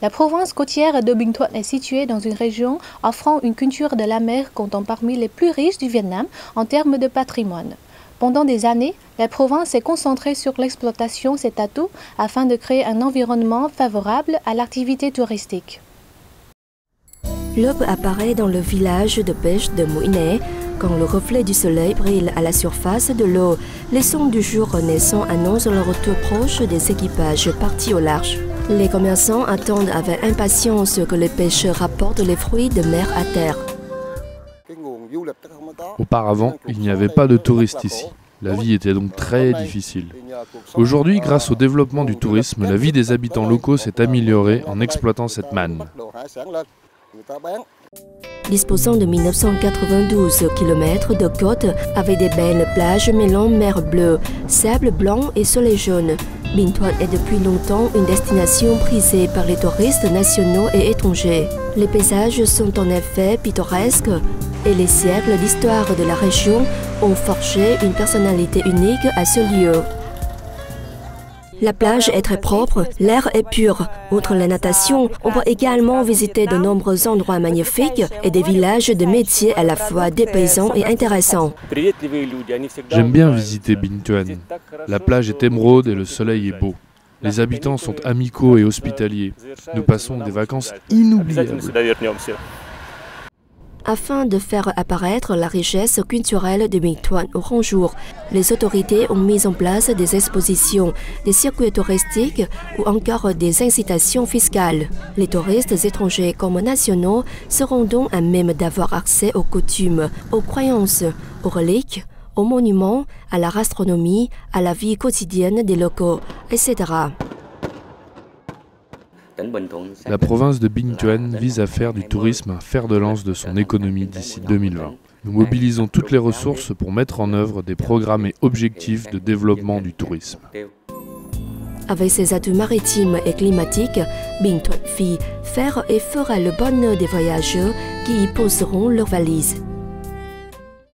La province côtière de Binh Thuận est située dans une région offrant une culture de la mer comptant parmi les plus riches du Vietnam en termes de patrimoine. Pendant des années, la province s'est concentrée sur l'exploitation de cet atout afin de créer un environnement favorable à l'activité touristique. L'aube apparaît dans le village de pêche de Mũi Né. Quand le reflet du soleil brille à la surface de l'eau, les sons du jour renaissant annoncent le retour proche des équipages partis au large. Les commerçants attendent avec impatience que les pêcheurs rapportent les fruits de mer à terre. Auparavant, il n'y avait pas de touristes ici. La vie était donc très difficile. Aujourd'hui, grâce au développement du tourisme, la vie des habitants locaux s'est améliorée en exploitant cette manne. Disposant de 1992 km de côte avec des belles plages mêlant mer bleue, sable blanc et soleil jaune, Binh Thuận est depuis longtemps une destination prisée par les touristes nationaux et étrangers. Les paysages sont en effet pittoresques et les siècles d'histoire de la région ont forgé une personnalité unique à ce lieu. La plage est très propre, l'air est pur. Outre la natation, on peut également visiter de nombreux endroits magnifiques et des villages de métiers à la fois dépaysants et intéressants. J'aime bien visiter Binh Thuận. La plage est émeraude et le soleil est beau. Les habitants sont amicaux et hospitaliers. Nous passons des vacances inoubliables. Afin de faire apparaître la richesse culturelle de Binh Thuận au grand jour, les autorités ont mis en place des expositions, des circuits touristiques ou encore des incitations fiscales. Les touristes étrangers comme nationaux seront donc à même d'avoir accès aux coutumes, aux croyances, aux reliques, aux monuments, à la gastronomie, à la vie quotidienne des locaux, etc. La province de Binh Thuận vise à faire du tourisme un fer de lance de son économie d'ici 2020. Nous mobilisons toutes les ressources pour mettre en œuvre des programmes et objectifs de développement du tourisme. Avec ses atouts maritimes et climatiques, Binh Thuận fit faire et fera le bonheur des voyageurs qui y poseront leurs valises.